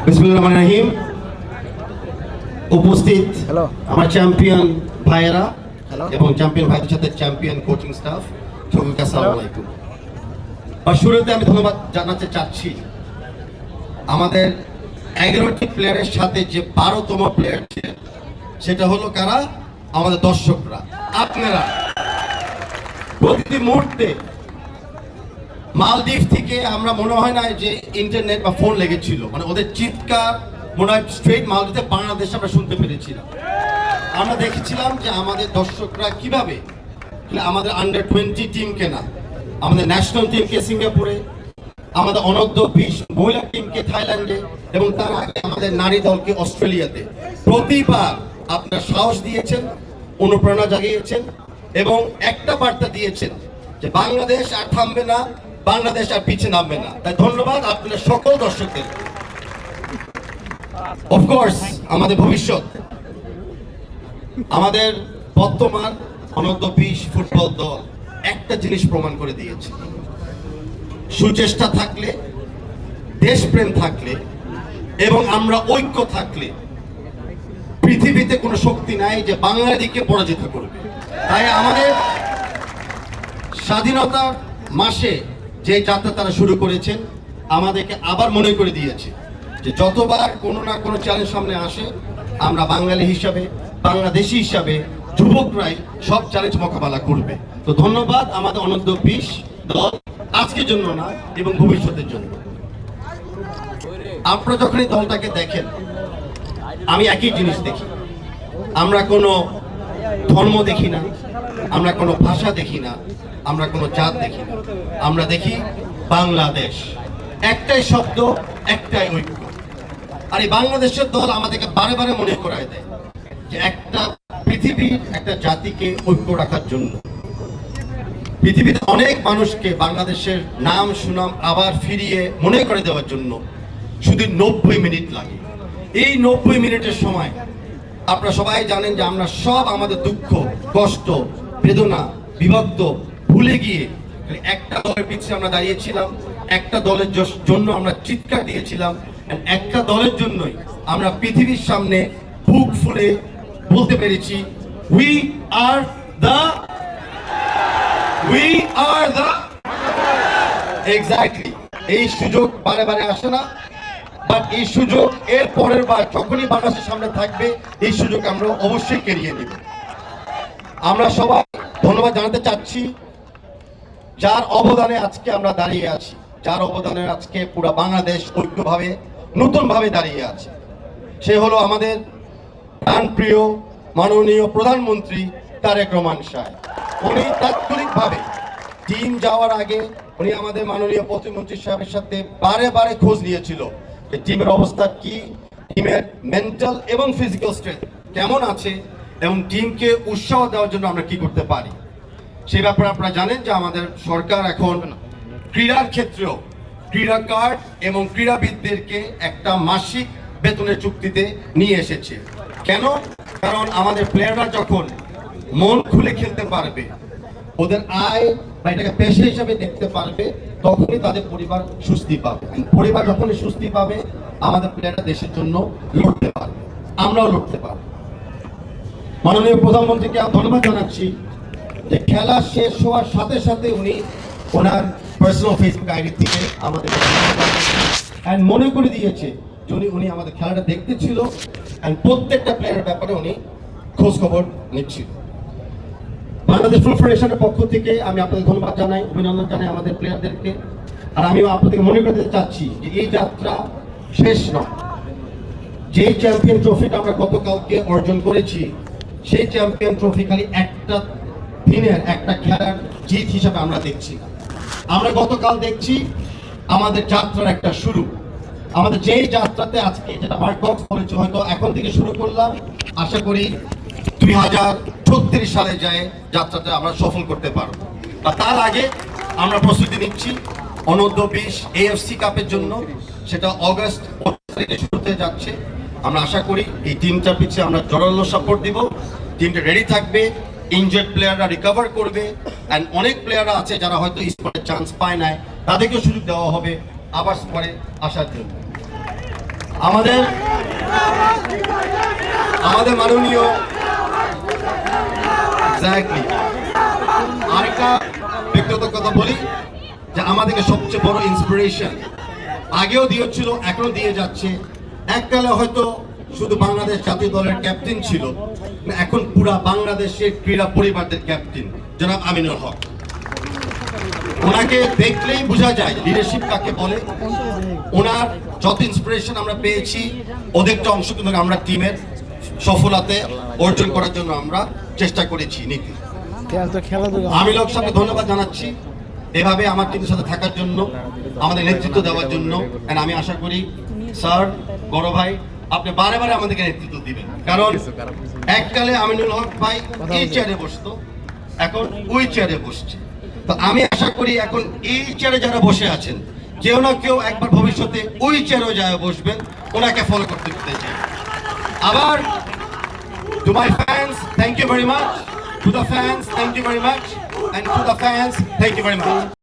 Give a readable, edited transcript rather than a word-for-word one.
বিসমিল্লাহির রহমানির রহিম। উপস্থিত আমার চ্যাম্পিয়ন ভাইয়েরা এবং চ্যাম্পিয়ন ভাইদের সাথে চ্যাম্পিয়ন কোচিং স্টাফ, সবাইকে আসসালামু আলাইকুম। আর শুরুতে আমি ধন্যবাদ জানাতে চাচ্ছি আমাদের 11টি প্লেয়ারের সাথে যে 12তম প্লেয়ার ছিলেন, সেটা হলো কারা? আমাদের দর্শকরা, আপনারা। প্রতিটি মুহূর্তে মালদ্বীপ থেকে আমরা মনে হয় না যে ইন্টারনেট বা ফোন লেগেছিল, মানে ওদের চিৎকার মনে হয় স্ট্রেট মালদ্বীপে বাংলাদেশে আমরা শুনতে পেরেছিলাম। আমরা দেখেছিলাম যে আমাদের দর্শকরা কিভাবে আমাদের আন্ডার 20 টিমকে না, আমাদের ন্যাশনাল টিমকে সিঙ্গাপুরে, আমাদের অনূর্ধ্ব 20 মহিলা টিমকে থাইল্যান্ডে এবং তার আগে আমাদের নারী দলকে অস্ট্রেলিয়াতে প্রতিবার আপনার সাহস দিয়েছেন, অনুপ্রেরণা জাগিয়েছেন এবং একটা বার্তা দিয়েছেন যে বাংলাদেশ আর থামবে না, বাংলাদেশ আর পিছিয়ে নামবে না। তাই ধন্যবাদ আপনাদের সকল দর্শকদের। অফকোর্স আমাদের ভবিষ্যৎ, আমাদের বর্তমান অনূর্ধ্ব 20 ফুটবল দল একটা জিনিস প্রমাণ করে দিয়েছে, সুচেষ্টা থাকলে, দেশপ্রেম থাকলে এবং আমরা ঐক্য থাকলে পৃথিবীতে কোনো শক্তি নাই যে বাংলাদেশকে পরাজিত করবে। তাই আমাদের স্বাধীনতার মাসে যে যাত্রা তারা শুরু করেছেন আমাদেরকে আবার মনে করে দিয়েছে যে যতবার কোনো না কোনো চ্যালেঞ্জ সামনে আসে, আমরা বাঙালি হিসাবে, বাংলাদেশি হিসাবে যুবকরাই সব চ্যালেঞ্জ মোকাবেলা করবে। তো ধন্যবাদ আমাদের অনূর্ধ্ব 20 দল, আজকের জন্য না এবং ভবিষ্যতের জন্য। আপনারা যখন এই দলটাকে দেখেন, আমি একই জিনিস দেখি। আমরা কোনো ধর্ম দেখি না, আমরা কোনো ভাষা দেখি না, আমরা কোনো জাত দেখি না, আমরা দেখি বাংলাদেশ। একটাই শব্দ, একটাই ঐক্য। আর এই বাংলাদেশের দল আমাদেরকে বারে বারে মনে করায় দেয় যে একটা পৃথিবীর একটা জাতিকে ঐক্য রাখার জন্য পৃথিবীতে অনেক মানুষকে বাংলাদেশের নাম সুনাম আবার ফিরিয়ে মনে করে দেওয়ার জন্য শুধু 90 মিনিট লাগে। এই 90 মিনিটের সময় আপনারা সবাই জানেন যে আমরা সব আমাদের দুঃখ, কষ্ট, বেদনা, বিভক্ত ভুলে গিয়ে একটা দলের পিছিয়ে আমরা দাঁড়িয়েছিলাম, একটা দলের জন্য আমরা চিৎকার দিয়েছিলাম, একটা দলের জন্যই আমরা পৃথিবীর সামনে বুক ফুলে বলতে পেরেছি উই আর দ্য এক্স্যাক্টলি। এই সুযোগ বারে বারে আসে না, বাট এই সুযোগ এর পরের বার যখনই বাংলাদেশের সামনে থাকবে, এই সুযোগ আমরা অবশ্যই কেড়িয়ে নেব। আমরা সবাই ধন্যবাদ জানাতে চাচ্ছি যার অবদানে আজকে আমরা দাঁড়িয়ে আছি, যার অবদানে আজকে পুরো বাংলাদেশ ঐক্যভাবে নতুনভাবে দাঁড়িয়ে আছে। সে হলো আমাদের প্রাণপ্রিয় মাননীয় প্রধানমন্ত্রী তারেক রহমান সাহেব। উনি তাৎক্ষণিকভাবে টিম যাওয়ার আগে উনি আমাদের মাননীয় প্রতিমন্ত্রী সাহেবের সাথে বারে বারে খোঁজ নিয়েছিল যে টিমের অবস্থা কি, টিমের মেন্টাল এবং ফিজিক্যাল স্ট্রেংথ কেমন আছে এবং টিমকে উৎসাহ দেওয়ার জন্য আমরা কি করতে পারি। সেই ব্যাপারে আপনারা জানেন যে আমাদের সরকার এখন ক্রীড়ার ক্ষেত্রেও ক্রীড়া কার্ড এবং ক্রীড়াবিদদেরকে একটা মাসিক বেতনের চুক্তিতে নিয়ে এসেছে। কেন? কারণ আমাদের প্লেয়াররা যখন মন খুলে খেলতে পারবে, ওদের আয় বা এটাকে পেশা হিসাবে দেখতে পারবে, তখনই তাদের পরিবার সুস্থি পাবে। পরিবার যখনই সুস্থি পাবে, আমাদের প্লেয়াররা দেশের জন্য লড়তে পারবে, আমরাও লড়তে পারবো। মাননীয় প্রধানমন্ত্রীকে ধন্যবাদ জানাচ্ছি যে খেলা শেষ হওয়ার সাথে সাথে উনি ওনার পার্সোনাল ফেসবুক আইডি থেকে আমাদের মনে করে দিয়েছে যে উনি আমাদের খেলাটা দেখতে ছিল, প্রত্যেকটা প্লেয়ারের ব্যাপারে উনি খোঁজ খবর নিচ্ছিল। বাংলাদেশ ফুটবল ফেডারেশনের পক্ষ থেকে আমি আপনাদের ধন্যবাদ জানাই, অভিনন্দন জানাই আমাদের প্লেয়ারদেরকে। আর আমিও আপনাদেরকে মনে করতে চাচ্ছি যে এই যাত্রা শেষ নয়। যে চ্যাম্পিয়ন ট্রফিটা আমরা গতকালকে অর্জন করেছি, সেই চ্যাম্পিয়ন ট্রফি খালি একটা দিনের একটা খেলার জিত হিসাবে আমরা দেখছি না। আমরা গতকাল দেখছি আমাদের যাত্রার একটা শুরু। আমাদের যেই যাত্রাতে আজকে যেটা মার্কবক্স বলেছে, হয়তো এখন থেকে শুরু করলাম, আশা করি 2036 সালে যায় যাত্রাটা আমরা সফল করতে পারবো। আর তার আগে আমরা প্রস্তুতি নিচ্ছি অনূর্ধ্ব 20 AFC কাপের জন্য, সেটা অগস্ট 25 তারিখে শুরু হতে যাচ্ছে। আমরা আশা করি এই টিমটার পিছিয়ে আমরা জোরালো সাপোর্ট দিব, টিমটা রেডি থাকবে, ইনজুর্ড প্লেয়াররা রিকভার করবে, অ্যান্ড অনেক প্লেয়াররা আছে যারা হয়তো স্পোর্টের চান্স পায় নাই, তাদেরকেও সুযোগ দেওয়া হবে আবার পরে আসার জন্য। আমাদের মাননীয় এক্স্যাক্টলি আরেকটা ব্যক্তিগত কথা বলি যে আমাদেরকে সবচেয়ে বড় ইন্সপিরেশন আগেও দিয়েছিল, এখনো দিয়ে যাচ্ছে। এককালে হয়তো শুধু বাংলাদেশ জাতীয় দলের ক্যাপ্টেন ছিল, এখন পুরা বাংলাদেশের ক্রীড়া পরিবারদের ক্যাপ্টেন জনাব আমিনুল হক। ওনাকে দেখলেই বোঝা যায় লিডারশিপ কাকে বলে। ওনার যত ইন্সপিরেশন আমরা পেয়েছি, ওদেরটা অংশ কিন্তু আমরা টিমের সফলতাতে অর্জন করার জন্য আমরা চেষ্টা করেছি। নীতি আমিনুল হক সাহেবকে ধন্যবাদ জানাচ্ছি এভাবে আমার টিমের সাথে থাকার জন্য, আমাদের নেতৃত্ব দেওয়ার জন্য। আমি আশা করি স্যার, বড় ভাই, আপনি বারে বারে আমাদেরকে নেতৃত্ব দিবেন, কারণ এককালে আমিনুল হক ভাই এই চেয়ারে বসতো, এখন ওই চেয়ারে বসছে। তো আমি আশা করি এখন এই চেয়ারে যারা বসে আছেন, কেউ না কেউ একবার ভবিষ্যতে ওই চেয়ারেও যায় বসবেন, ওনাকে ফলো করতে চাই। আবার to my fans, thank you very much. To the fans, thank you very much. And to the fans, thank you very much.